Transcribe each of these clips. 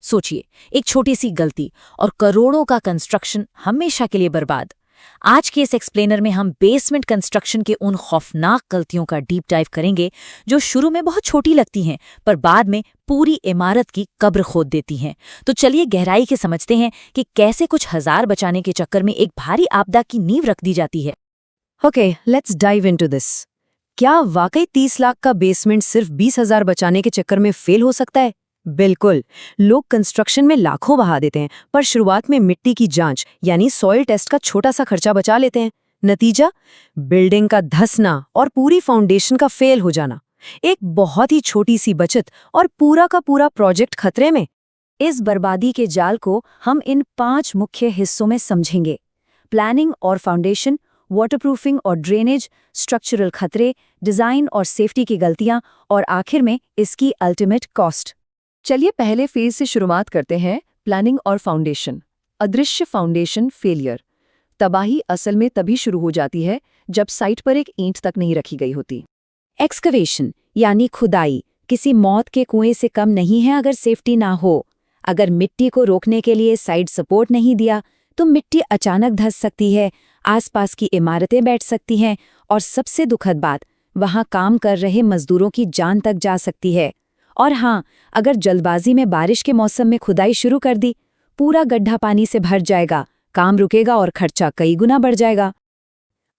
सोचिए, एक छोटी सी गलती और करोड़ों का कंस्ट्रक्शन हमेशा के लिए बर्बाद। आज के इस एक्सप्लेनर में हम बेसमेंट कंस्ट्रक्शन के उन खौफनाक गलतियों का डीप डाइव करेंगे जो शुरू में बहुत छोटी लगती हैं पर बाद में पूरी इमारत की कब्र खोद देती हैं। तो चलिए गहराई के समझते हैं कि कैसे कुछ हजार बचाने के चक्कर में एक भारी आपदा की नींव रख दी जाती है। Okay, let's dive into this. क्या वाकई 30 लाख का बेसमेंट सिर्फ 20,000 बचाने के चक्कर में फेल हो सकता है? बिल्कुल। लोग कंस्ट्रक्शन में लाखों बहा देते हैं पर शुरुआत में मिट्टी की जांच यानी सॉइल टेस्ट का छोटा सा खर्चा बचा लेते हैं। नतीजा, बिल्डिंग का धंसना और पूरी फाउंडेशन का फेल हो जाना। एक बहुत ही छोटी सी बचत और पूरा का पूरा प्रोजेक्ट खतरे में। इस बर्बादी के जाल को हम इन 5 मुख्य हिस्सों में समझेंगे: प्लानिंग और फाउंडेशन, वाटरप्रूफिंग और ड्रेनेज, स्ट्रक्चरल खतरे, डिजाइन और सेफ्टी की गलतियां और आखिर में इसकी अल्टीमेट कॉस्ट। चलिए पहले फेज से शुरुआत करते हैं, प्लानिंग और फाउंडेशन। अदृश्य फाउंडेशन फेलियर। तबाही असल में तभी शुरू हो जाती है जब साइट पर एक ईंट तक नहीं रखी गई होती। एक्सकवेशन यानी खुदाई किसी मौत के कुएं से कम नहीं है अगर सेफ्टी ना हो। अगर मिट्टी को रोकने के लिए साइड सपोर्ट नहीं दिया तो मिट्टी अचानक धंस सकती है, आसपास की इमारतें बैठ सकती हैं और सबसे दुखद बात, वहां काम कर रहे मजदूरों की जान तक जा सकती है। और हाँ, अगर जल्दबाजी में बारिश के मौसम में खुदाई शुरू कर दी, पूरा गड्ढा पानी से भर जाएगा, काम रुकेगा और खर्चा कई गुना बढ़ जाएगा।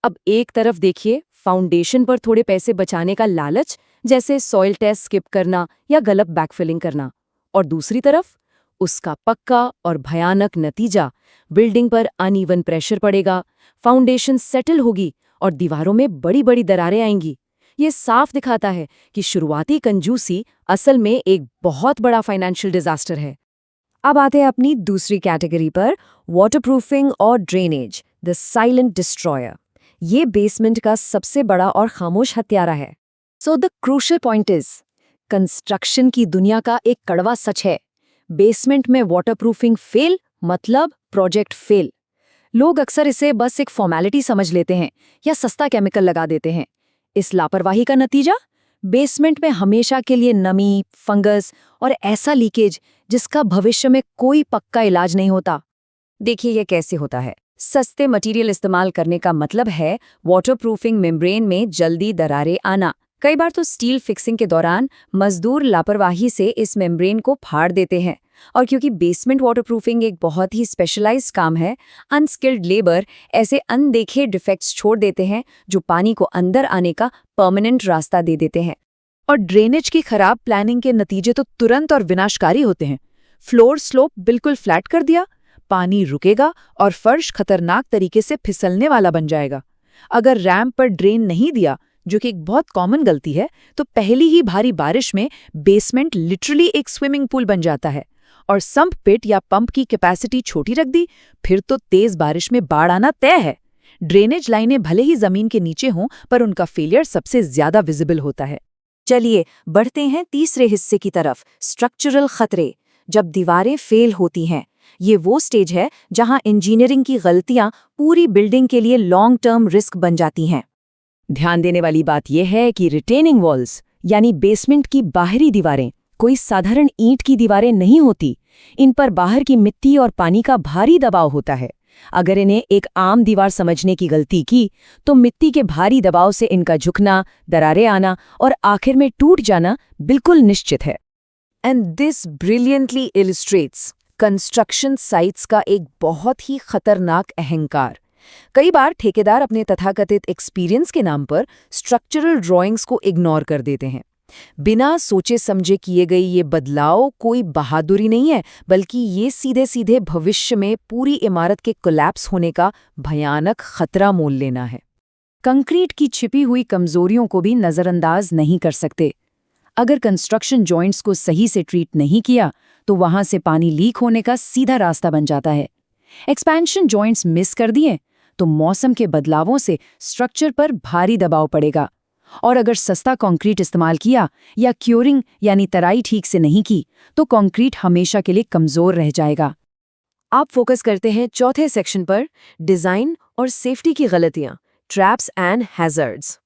अब एक तरफ देखिए फाउंडेशन पर थोड़े पैसे बचाने का लालच, जैसे सॉइल टेस्ट स्किप करना या गलत बैकफिलिंग करना, और दूसरी तरफ उसका पक्का और भयानक नतीजा, बिल्डिंग पर अनइवन प्रेशर पड़ेगा, फाउंडेशन सेटल होगी और दीवारों में बड़ी बड़ी दरारें आएंगी। ये साफ दिखाता है कि शुरुआती कंजूसी असल में एक बहुत बड़ा फाइनेंशियल डिजास्टर है। अब आते हैं अपनी दूसरी कैटेगरी पर, वाटरप्रूफिंग और ड्रेनेज, द साइलेंट डिस्ट्रॉयर। ये बेसमेंट का सबसे बड़ा और खामोश हत्यारा है। So the crucial point is, construction की दुनिया का एक कड़वा सच है, बेसमेंट में वाटरप्रूफिंग फेल मतलब प्रोजेक्ट फेल। लोग अक्सर इसे बस एक फॉर्मेलिटी समझ लेते हैं या सस्ता केमिकल लगा देते हैं। इस लापरवाही का नतीजा, बेसमेंट में हमेशा के लिए नमी, फंगस और ऐसा लीकेज जिसका भविष्य में कोई पक्का इलाज नहीं होता। देखिए ये कैसे होता है। सस्ते मटेरियल इस्तेमाल करने का मतलब है वाटरप्रूफिंग मेम्ब्रेन में जल्दी दरारें आना। कई बार तो स्टील फिक्सिंग के दौरान मजदूर लापरवाही से इस मेम्ब्रेन को फाड़ देते हैं, और क्योंकि बेसमेंट वाटरप्रूफिंग एक बहुत ही स्पेशलाइज्ड काम है, अनस्किल्ड लेबर ऐसे अनदेखे डिफेक्ट्स छोड़ देते हैं जो पानी को अंदर आने का परमानेंट रास्ता दे देते हैं। और ड्रेनेज की खराब प्लानिंग के नतीजे तो तुरंत और विनाशकारी होते हैं। फ्लोर स्लोप बिल्कुल फ्लैट कर दिया, पानी रुकेगा और फर्श खतरनाक तरीके से फिसलने वाला बन जाएगा। अगर रैंप पर ड्रेन नहीं दिया, जो कि एक बहुत कॉमन गलती है, तो पहली ही भारी बारिश में बेसमेंट लिटरली एक स्विमिंग पूल बन जाता है। और सम्प पिट या पंप की कैपेसिटी छोटी रख दी, फिर तो तेज बारिश में बाढ़ आना तय है। ड्रेनेज लाइनें भले ही जमीन के नीचे हों, पर उनका फेलियर सबसे ज्यादा विजिबल होता है। चलिए बढ़ते हैं तीसरे हिस्से की तरफ, स्ट्रक्चरल खतरे। जब दीवारें फेल होती हैं, ये वो स्टेज है जहां इंजीनियरिंग की गलतियां पूरी बिल्डिंग के लिए लॉन्ग टर्म रिस्क बन जाती हैं। ध्यान देने वाली बात यह है कि रिटेनिंग वॉल्स यानी बेसमेंट की बाहरी दीवारें कोई साधारण ईंट की दीवारें नहीं होती। इन पर बाहर की मिट्टी और पानी का भारी दबाव होता है। अगर इन्हें एक आम दीवार समझने की गलती की, तो मिट्टी के भारी दबाव से इनका झुकना, दरारें आना और आखिर में टूट जाना बिल्कुल निश्चित है। And this brilliantly illustrates construction sites का एक बहुत ही खतरनाक अहंकार। कई बार ठेकेदार अपने तथाकथित एक्सपीरियंस के नाम पर स्ट्रक्चरल ड्राइंग्स को इग्नोर कर देते हैं। बिना सोचे समझे किए गए ये बदलाव कोई बहादुरी नहीं है, बल्कि ये सीधे सीधे भविष्य में पूरी इमारत के कोलैप्स होने का भयानक खतरा मोल लेना है। कंक्रीट की छिपी हुई कमजोरियों को भी नज़रअंदाज नहीं कर सकते। अगर कंस्ट्रक्शन जॉइंट्स को सही से ट्रीट नहीं किया, तो वहां से पानी लीक होने का सीधा रास्ता बन जाता है। एक्सपेंशन जॉइंट्स मिस कर दिए तो मौसम के बदलावों से स्ट्रक्चर पर भारी दबाव पड़ेगा, और अगर सस्ता कंक्रीट इस्तेमाल किया या क्योरिंग यानी तराई ठीक से नहीं की, तो कंक्रीट हमेशा के लिए कमजोर रह जाएगा। आप फोकस करते हैं चौथे सेक्शन पर, डिजाइन और सेफ्टी की गलतियां, ट्रैप्स एंड हैजर्ड्स।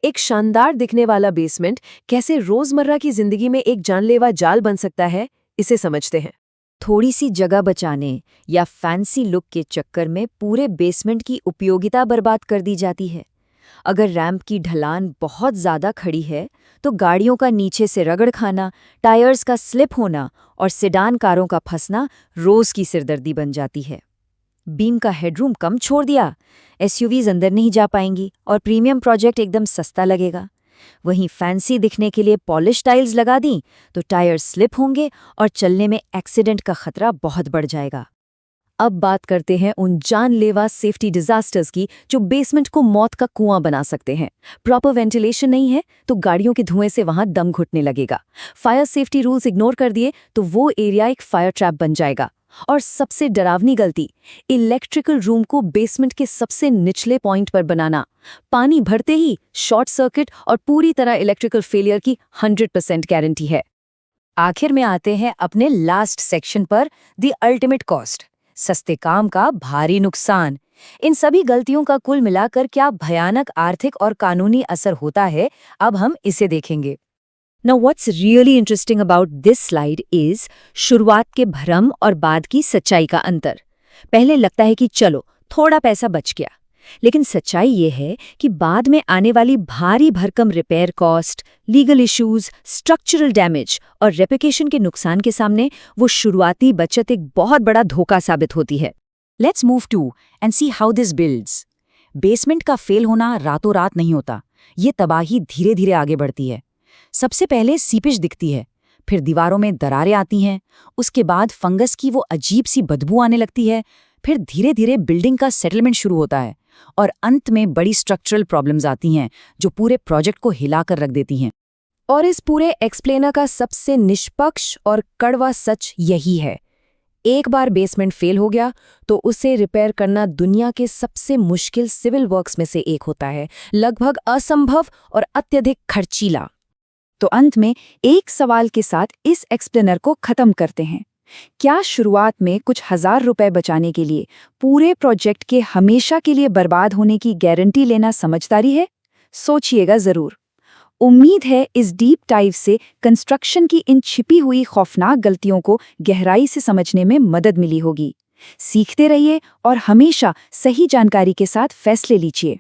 एक शानदार दिखने वाला बेसमेंट कैसे रोजमर्रा की जिंदगी में एक जानलेवा जाल बन सकता है, इसे समझते हैं। थोड़ी सी जगह बचाने या फैंसी लुक के चक्कर में पूरे बेसमेंट की उपयोगिता बर्बाद कर दी जाती है। अगर रैंप की ढलान बहुत ज़्यादा खड़ी है तो गाड़ियों का नीचे से रगड़ खाना, टायर्स का स्लिप होना और सेडान कारों का फंसना रोज़ की सिरदर्दी बन जाती है। बीम का हेडरूम कम छोड़ दिया, एसयूवीज अंदर नहीं जा पाएंगी और प्रीमियम प्रोजेक्ट एकदम सस्ता लगेगा। वहीं फैंसी दिखने के लिए पॉलिश टाइल्स लगा दी तो टायर स्लिप होंगे और चलने में एक्सीडेंट का खतरा बहुत बढ़ जाएगा। अब बात करते हैं उन जानलेवा सेफ्टी डिजास्टर्स की जो बेसमेंट को मौत का कुआं बना सकते हैं। प्रॉपर वेंटिलेशन नहीं है तो गाड़ियों के धुएं से वहां दम घुटने लगेगा। फायर सेफ्टी रूल्स इग्नोर कर दिए तो वो एरिया एक फायर ट्रैप बन जाएगा। और सबसे डरावनी गलती, इलेक्ट्रिकल रूम को बेसमेंट के सबसे निचले पॉइंट पर बनाना। पानी भरते ही शॉर्ट सर्किट और पूरी तरह इलेक्ट्रिकल फेलियर की 100% गारंटी है। आखिर में आते हैं अपने लास्ट सेक्शन पर, द अल्टीमेट कॉस्ट, सस्ते काम का भारी नुकसान। इन सभी गलतियों का कुल मिलाकर क्या भयानक आर्थिक और कानूनी असर होता है, अब हम इसे देखेंगे। Now what's really interesting about this slide is शुरुआत के भ्रम और बाद की सच्चाई का अंतर। पहले लगता है कि चलो थोड़ा पैसा बच गया, लेकिन सच्चाई ये है कि बाद में आने वाली भारी भरकम repair cost, legal issues, structural damage और रेपुटेशन के नुकसान के सामने वो शुरुआती बचत एक बहुत बड़ा धोखा साबित होती है। Let's move to and see how this builds. Basement का फेल होना रातों रात नहीं होता, ये तबाही धीरे धीरे आगे बढ़ती है। सबसे पहले सीपेज दिखती है, फिर दीवारों में दरारें आती हैं, उसके बाद फंगस की वो अजीब सी बदबू आने लगती है, फिर धीरे धीरे बिल्डिंग का सेटलमेंट शुरू होता है और अंत में बड़ी स्ट्रक्चरल प्रॉब्लम्स आती हैं जो पूरे प्रोजेक्ट को हिलाकर रख देती हैं। और इस पूरे एक्सप्लेनर का सबसे निष्पक्ष और कड़वा सच यही है, एक बार बेसमेंट फेल हो गया तो उसे रिपेयर करना दुनिया के सबसे मुश्किल सिविल वर्क्स में से एक होता है, लगभग असंभव और अत्यधिक खर्चीला। तो अंत में एक सवाल के साथ इस एक्सप्लेनर को खत्म करते हैं। क्या शुरुआत में कुछ हजार रुपए बचाने के लिए पूरे प्रोजेक्ट के हमेशा के लिए बर्बाद होने की गारंटी लेना समझदारी है? सोचिएगा जरूर। उम्मीद है इस डीप डाइव से कंस्ट्रक्शन की इन छिपी हुई खौफनाक गलतियों को गहराई से समझने में मदद मिली होगी। सीखते रहिए और हमेशा सही जानकारी के साथ फैसले लीजिए।